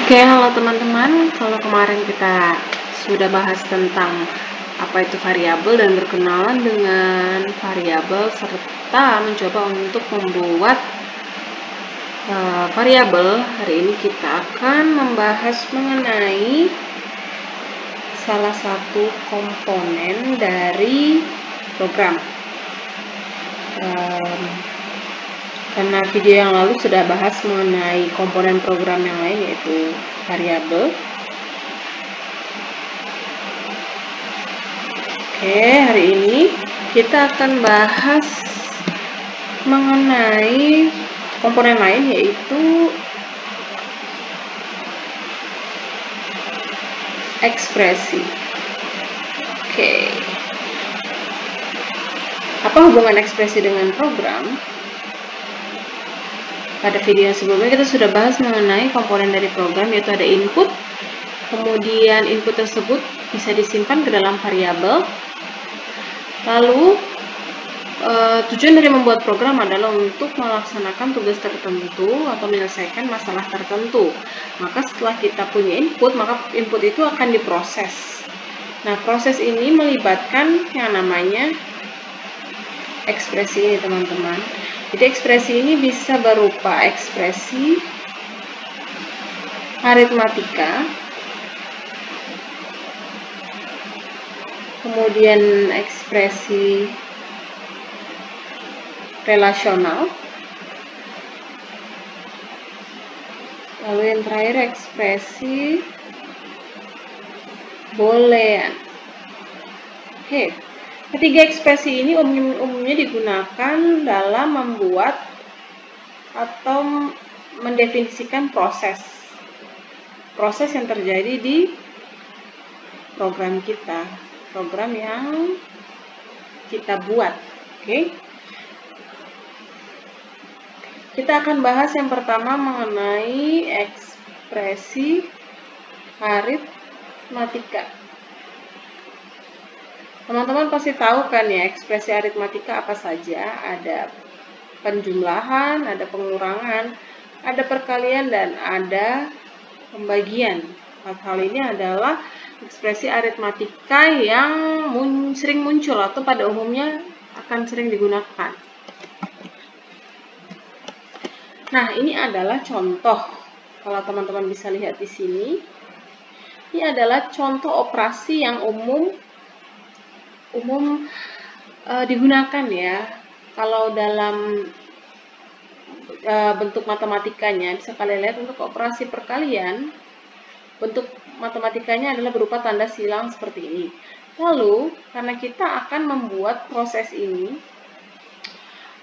Oke, halo teman-teman. Kalau kemarin kita sudah bahas tentang apa itu variabel dan berkenalan dengan variabel serta mencoba untuk membuat variabel, hari ini kita akan membahas mengenai salah satu komponen dari program. Karena video yang lalu sudah bahas mengenai komponen program yang lain, yaitu variabel. Oke, hari ini kita akan bahas mengenai komponen lain, yaitu ekspresi. Oke. Apa hubungan ekspresi dengan program? Pada video yang sebelumnya kita sudah bahas mengenai komponen dari program, yaitu ada input, kemudian input tersebut bisa disimpan ke dalam variabel. Lalu tujuan dari membuat program adalah untuk melaksanakan tugas tertentu atau menyelesaikan masalah tertentu. Maka setelah kita punya input, maka input itu akan diproses. Nah, proses ini melibatkan yang namanya ekspresi ini, teman-teman. Jadi ekspresi ini bisa berupa ekspresi aritmatika, kemudian ekspresi relasional, lalu yang terakhir ekspresi boolean. Oke, ketiga ekspresi ini umumnya digunakan dalam membuat atau mendefinisikan proses yang terjadi di program kita, program yang kita buat. Oke. Kita akan bahas yang pertama mengenai ekspresi aritmatika. Teman-teman pasti tahu kan ya, ekspresi aritmatika apa saja? Ada penjumlahan, ada pengurangan, ada perkalian, dan ada pembagian. Hal ini adalah ekspresi aritmatika yang sering muncul atau pada umumnya akan sering digunakan. Nah, ini adalah contoh. Kalau teman-teman bisa lihat di sini, ini adalah contoh operasi yang umum digunakan ya. Kalau dalam bentuk matematikanya, bisa kalian lihat untuk operasi perkalian, bentuk matematikanya adalah berupa tanda silang seperti ini. Lalu, karena kita akan membuat proses ini,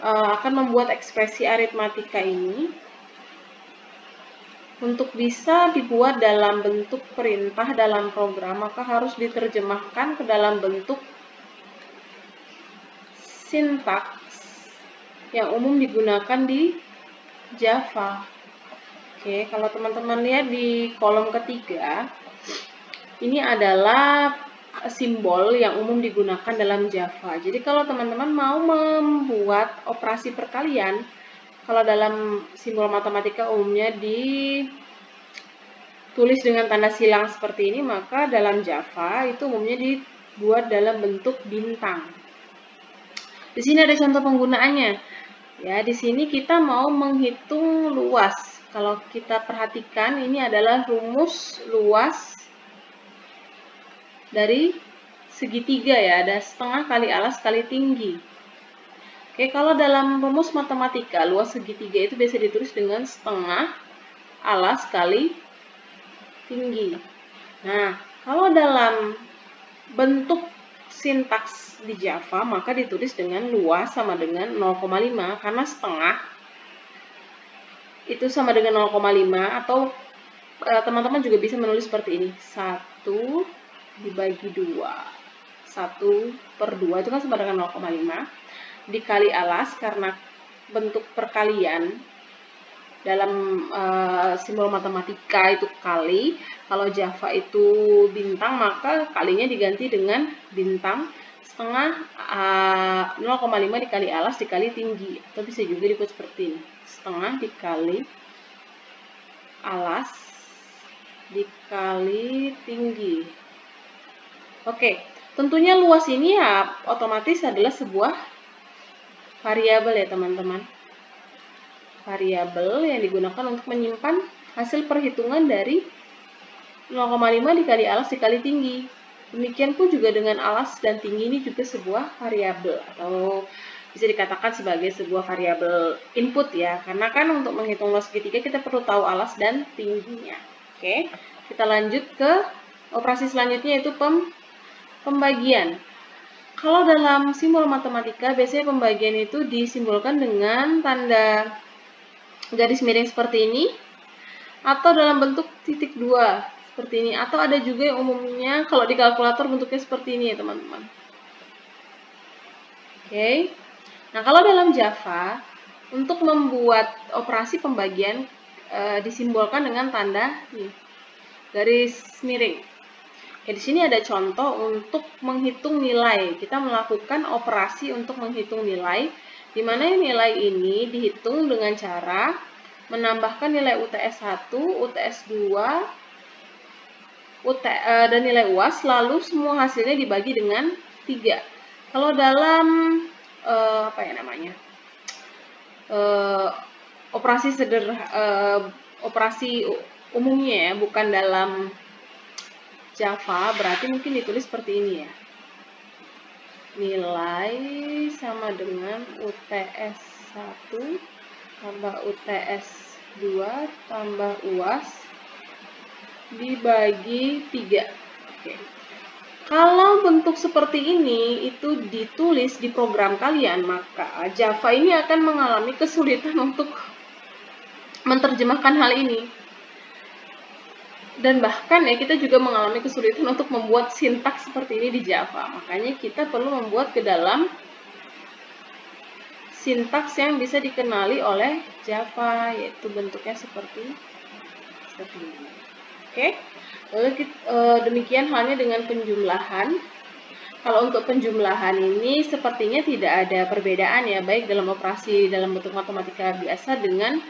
akan membuat ekspresi aritmatika ini, untuk bisa dibuat dalam bentuk perintah dalam program, maka harus diterjemahkan ke dalam bentuk sintaks yang umum digunakan di Java. Oke, kalau teman-teman lihat di kolom ketiga, ini adalah simbol yang umum digunakan dalam Java. Jadi kalau teman-teman mau membuat operasi perkalian, kalau dalam simbol matematika umumnya ditulis dengan tanda silang seperti ini, maka dalam Java itu umumnya dibuat dalam bentuk bintang. Di sini ada contoh penggunaannya. Ya, di sini kita mau menghitung luas. Kalau kita perhatikan, ini adalah rumus luas dari segitiga ya, ada setengah kali alas kali tinggi. Oke, kalau dalam rumus matematika, luas segitiga itu biasa ditulis dengan setengah alas kali tinggi. Nah, kalau dalam bentuk sintaks di Java, maka ditulis dengan luas sama dengan 0,5, karena setengah itu sama dengan 0,5, atau teman-teman juga bisa menulis seperti ini, 1 dibagi 2, 1/2 itu kan sama dengan 0,5, dikali alas, karena bentuk perkalian dalam simbol matematika itu kali. Kalau Java itu bintang, maka kalinya diganti dengan bintang, setengah 0,5 dikali alas dikali tinggi, atau bisa juga dibuat seperti ini, setengah dikali alas dikali tinggi. Oke, tentunya luas ini ya otomatis adalah sebuah variabel ya teman-teman. Variabel yang digunakan untuk menyimpan hasil perhitungan dari 0,5 dikali alas dikali tinggi. Demikian pun juga dengan alas dan tinggi ini juga sebuah variabel atau bisa dikatakan sebagai sebuah variabel input ya. Karena kan untuk menghitung luas segitiga kita perlu tahu alas dan tingginya. Oke, kita lanjut ke operasi selanjutnya yaitu pembagian. Kalau dalam simbol matematika, biasanya pembagian itu disimbolkan dengan tanda garis miring seperti ini, atau dalam bentuk titik 2 seperti ini, atau ada juga yang umumnya kalau di kalkulator bentuknya seperti ini ya teman-teman. Oke. Nah, kalau dalam Java, untuk membuat operasi pembagian disimbolkan dengan tanda nih, garis miring. Ya, di sini ada contoh untuk menghitung nilai. Kita melakukan operasi untuk menghitung nilai, di mana nilai ini dihitung dengan cara menambahkan nilai UTS 1, UTS 2, dan nilai UAS, lalu semua hasilnya dibagi dengan 3. Kalau dalam operasi umumnya ya, bukan dalam Java, berarti mungkin ditulis seperti ini ya. Nilai sama dengan UTS 1 tambah UTS 2 tambah UAS dibagi 3. Oke. Kalau bentuk seperti ini itu ditulis di program kalian, maka Java ini akan mengalami kesulitan untuk menerjemahkan hal ini. Dan bahkan ya kita juga mengalami kesulitan untuk membuat sintaks seperti ini di Java. Makanya kita perlu membuat ke dalam sintaks yang bisa dikenali oleh Java, yaitu bentuknya seperti ini. Oke. Lalu demikian halnya dengan penjumlahan. Kalau untuk penjumlahan ini sepertinya tidak ada perbedaan ya, baik dalam operasi dalam bentuk matematika biasa dengan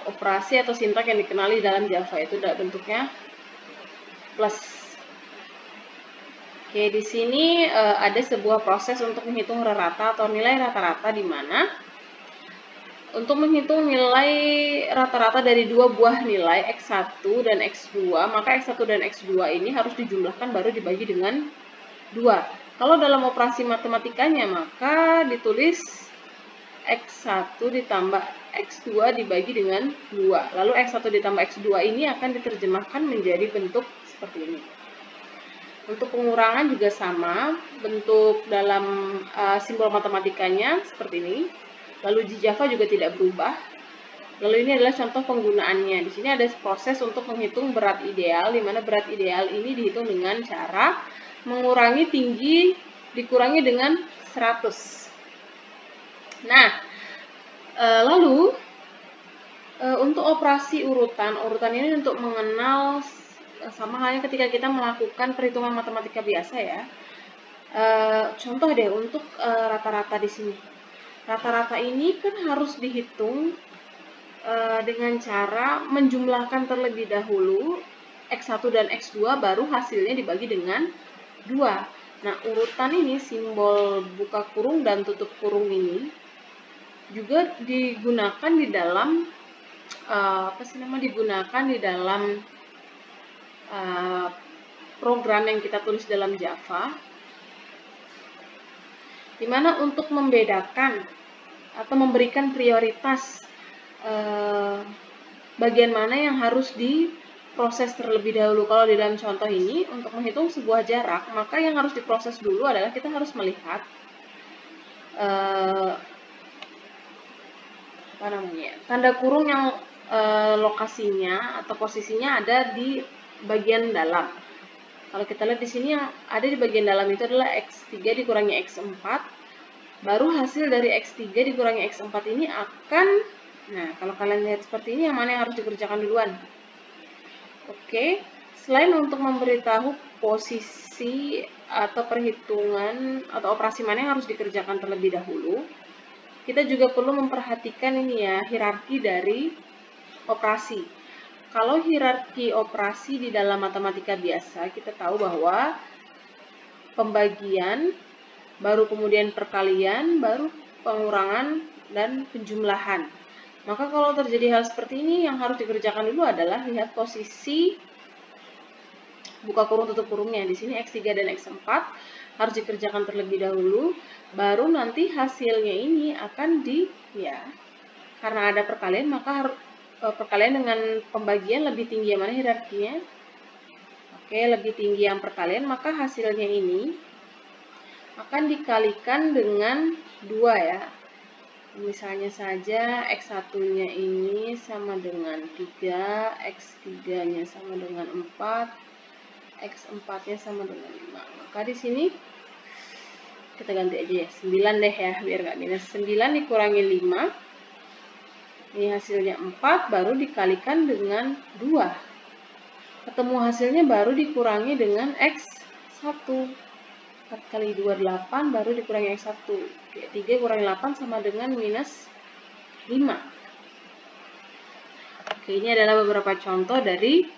operasi atau sintaks yang dikenali dalam Java, itu bentuknya plus. Oke, di sini ada sebuah proses untuk menghitung rata atau nilai rata-rata, di mana untuk menghitung nilai rata-rata dari dua buah nilai X1 dan X2, maka X1 dan X2 ini harus dijumlahkan baru dibagi dengan 2. Kalau dalam operasi matematikanya, maka ditulis X1 ditambah X2 dibagi dengan 2. Lalu X1 ditambah X2 ini akan diterjemahkan menjadi bentuk seperti ini. Untuk pengurangan juga sama, bentuk dalam simbol matematikanya seperti ini. Lalu di Java juga tidak berubah. Lalu ini adalah contoh penggunaannya. Di sini ada proses untuk menghitung berat ideal, di mana berat ideal ini dihitung dengan cara mengurangi tinggi dikurangi dengan 100. Nah, lalu untuk operasi urutan ini untuk mengenal sama halnya ketika kita melakukan perhitungan matematika biasa ya. Contoh deh untuk rata-rata di sini. Rata-rata ini kan harus dihitung dengan cara menjumlahkan terlebih dahulu X1 dan X2 baru hasilnya dibagi dengan 2. Nah, urutan ini simbol buka kurung dan tutup kurung ini juga digunakan di dalam program yang kita tulis dalam Java, di mana untuk membedakan atau memberikan prioritas bagian mana yang harus diproses terlebih dahulu. Kalau di dalam contoh ini, untuk menghitung sebuah jarak, maka yang harus diproses dulu adalah kita harus melihat tanda kurung yang lokasinya atau posisinya ada di bagian dalam. Kalau kita lihat di sini yang ada di bagian dalam itu adalah X3 dikurangi X4. Baru hasil dari X3 dikurangi X4 ini akan, nah kalau kalian lihat seperti ini, yang mana yang harus dikerjakan duluan? Oke, selain untuk memberitahu posisi atau perhitungan atau operasi mana yang harus dikerjakan terlebih dahulu, kita juga perlu memperhatikan ini ya, hierarki dari operasi. kalau hierarki operasi di dalam matematika biasa, kita tahu bahwa pembagian, baru kemudian perkalian, baru pengurangan, dan penjumlahan. Maka kalau terjadi hal seperti ini, yang harus dikerjakan dulu adalah lihat posisi buka kurung tutup kurungnya. Di sini X3 dan X4 harus dikerjakan terlebih dahulu, baru nanti hasilnya ini akan karena ada perkalian, maka perkalian dengan pembagian lebih tinggi yang mana hierarkinya? Oke, lebih tinggi yang perkalian, maka hasilnya ini akan dikalikan dengan 2 ya. Misalnya saja X1-nya ini sama dengan 3, X3-nya sama dengan 4, X4-nya sama dengan 5. Maka di sini kita ganti aja ya, 9 deh ya, biar nggak minus. 9 dikurangi 5. Ini hasilnya 4, baru dikalikan dengan 2. Ketemu hasilnya baru dikurangi dengan X1. 4 kali 2, 8, baru dikurangi X1. Oke, 3 kurangi 8 sama dengan minus 5. Oke, ini adalah beberapa contoh dari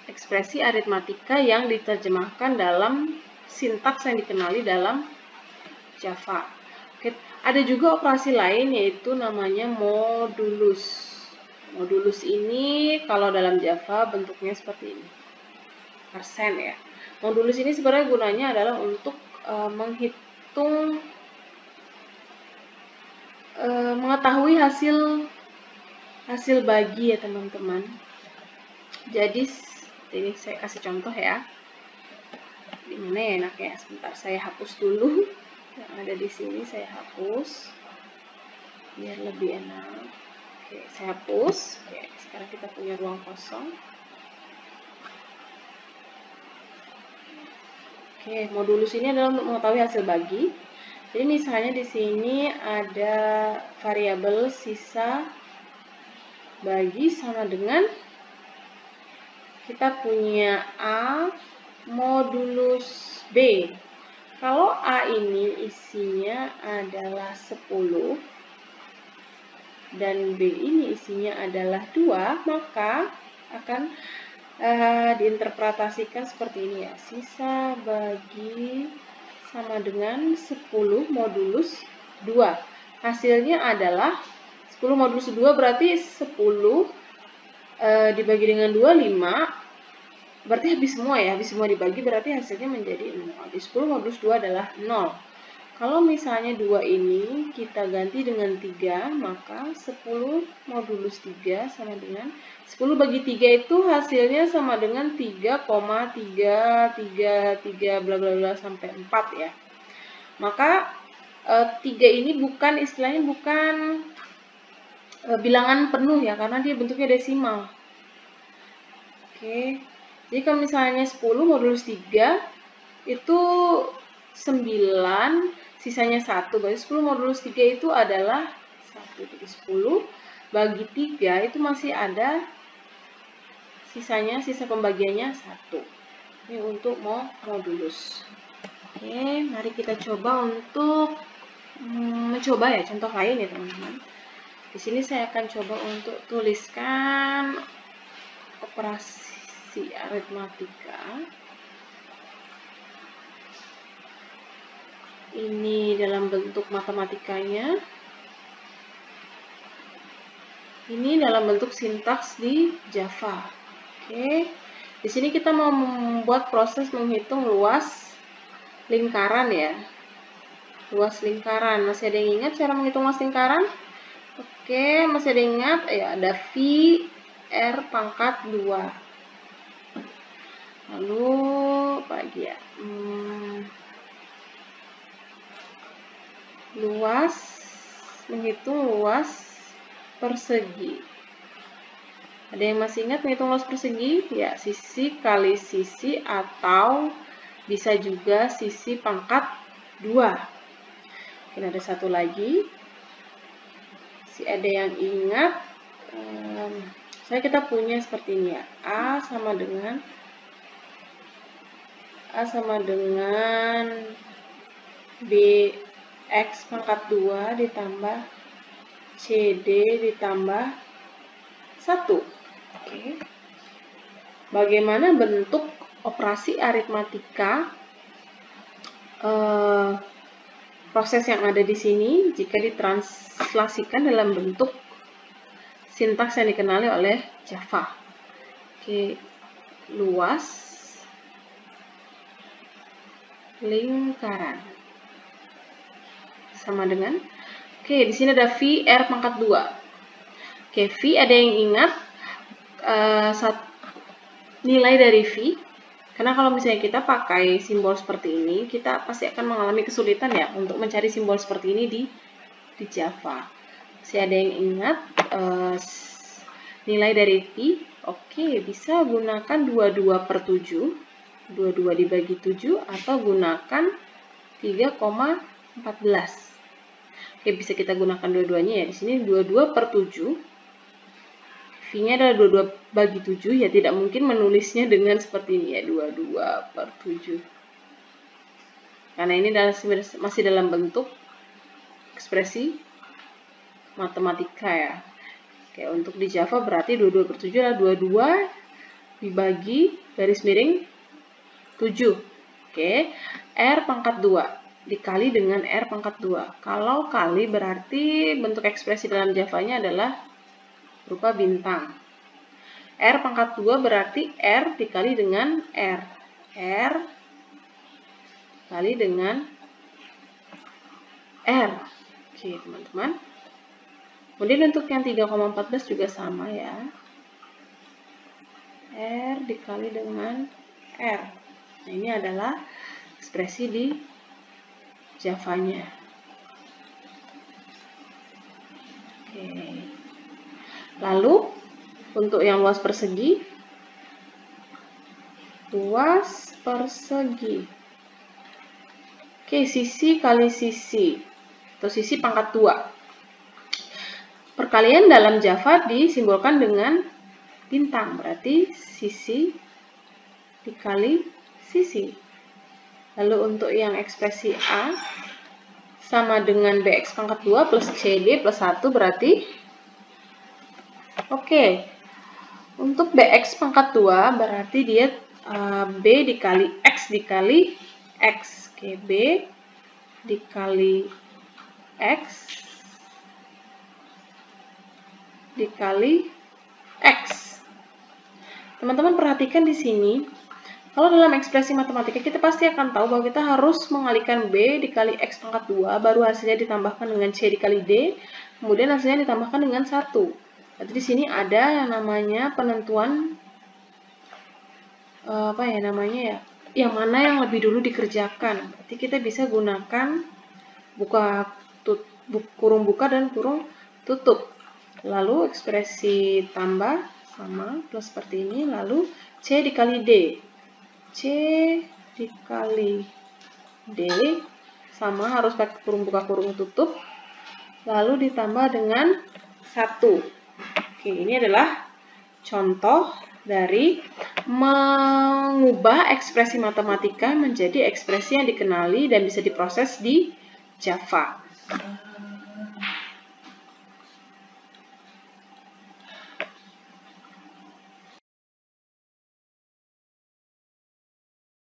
ekspresi aritmatika yang diterjemahkan dalam sintaks yang dikenali dalam Java. Oke, ada juga operasi lain yaitu namanya modulus. Modulus ini kalau dalam Java bentuknya seperti ini. Persen ya. Modulus ini sebenarnya gunanya adalah untuk menghitung mengetahui hasil bagi ya teman-teman. Jadi ini saya kasih contoh ya. Dimana ya enaknya? Sebentar saya hapus dulu. Yang ada di sini saya hapus biar lebih enak. Oke, saya hapus. Oke, sekarang kita punya ruang kosong. Oke, modulus ini adalah untuk mengetahui hasil bagi. Jadi misalnya di sini ada variabel sisa bagi sama dengan kita punya A modulus B. Kalau A ini isinya adalah 10 dan B ini isinya adalah 2, maka akan diinterpretasikan seperti ini ya. Sisa bagi sama dengan 10 modulus 2. Hasilnya adalah 10 modulus 2 berarti 10 dibagi dengan 2, 5. Berarti habis semua ya, habis semua dibagi berarti hasilnya menjadi 0. Di 10 modulus 2 adalah 0. Kalau misalnya 2 ini kita ganti dengan 3, maka 10 modulus 3 sama dengan 10 bagi 3 itu hasilnya sama dengan 3,333 bla bla bla sampai 4 ya. Maka 3 ini bukan istilahnya bukan bilangan penuh ya, karena dia bentuknya desimal. Oke. Jadi kalau misalnya 10 modulus 3 itu 9, sisanya 1. Berarti 10 modulus 3 itu adalah 1. Jadi 10 bagi 3 itu masih ada sisanya, sisa pembagiannya 1. Ini untuk modulus. Oke, mari kita coba untuk mencoba ya contoh lain ya teman-teman. Di sini saya akan coba untuk tuliskan operasi aritmatika. Ini dalam bentuk matematikanya. Ini dalam bentuk sintaks di Java. Oke. Di sini kita mau membuat proses menghitung luas lingkaran ya. Luas lingkaran. Masih ada yang ingat cara menghitung luas lingkaran? Oke, masih ada yang ingat? Ya, ada V R pangkat 2. Lalu apa lagi ya? Luas, menghitung luas persegi. Ada yang masih ingat menghitung luas persegi? Ya, sisi kali sisi atau bisa juga sisi pangkat 2. Mungkin ada satu lagi. Si ada yang ingat? Kita punya seperti ini ya. A sama dengan BX pangkat 2 ditambah CD ditambah 1. Oke. bagaimana bentuk operasi aritmatika proses yang ada di sini jika ditranslasikan dalam bentuk sintaks yang dikenali oleh Java. Oke, luas lingkaran sama dengan, oke, di sini ada V R pangkat 2. Oke, V ada yang ingat nilai dari V? Karena kalau misalnya kita pakai simbol seperti ini, kita pasti akan mengalami kesulitan ya untuk mencari simbol seperti ini di Java. Masih ada yang ingat nilai dari V? Oke, bisa gunakan 22/7. 22 dibagi 7 atau gunakan 3,14. Oke, bisa kita gunakan dua-duanya ya. Di sini 22/7. V-nya adalah 22 bagi 7, ya tidak mungkin menulisnya dengan seperti ini ya, 22/7. Karena ini masih dalam bentuk ekspresi matematika ya. Oke, untuk di Java berarti 22/7 adalah 22 dibagi garis miring 7. Oke, R pangkat 2 dikali dengan R pangkat 2. Kalau kali berarti bentuk ekspresi dalam Java-nya adalah berupa bintang. R pangkat 2 berarti R dikali dengan R. R kali dengan R. Oke, teman-teman. Kemudian untuk yang 3,14 juga sama ya. R dikali dengan R. Nah, ini adalah ekspresi di Java-nya. Oke. Lalu, untuk yang luas persegi. Luas persegi. Oke, sisi kali sisi. Atau sisi pangkat 2. Perkalian dalam Java disimbolkan dengan bintang. Berarti sisi dikali sisi. Lalu untuk yang ekspresi A sama dengan BX pangkat 2 plus CD plus 1 berarti oke. Untuk BX pangkat 2 berarti dia B dikali X dikali X. Oke, B dikali X dikali X. Teman-teman perhatikan di sini, kalau dalam ekspresi matematika kita pasti akan tahu bahwa kita harus mengalihkan B dikali X pangkat 2, baru hasilnya ditambahkan dengan C dikali D, kemudian hasilnya ditambahkan dengan 1. Berarti di sini ada yang namanya penentuan yang mana yang lebih dulu dikerjakan. Berarti kita bisa gunakan kurung buka dan kurung tutup. Lalu ekspresi tambah sama plus seperti ini, lalu C dikali D. C dikali D sama harus pakai kurung buka kurung tutup, lalu ditambah dengan 1. Oke, ini adalah contoh dari mengubah ekspresi matematika menjadi ekspresi yang dikenali dan bisa diproses di Java.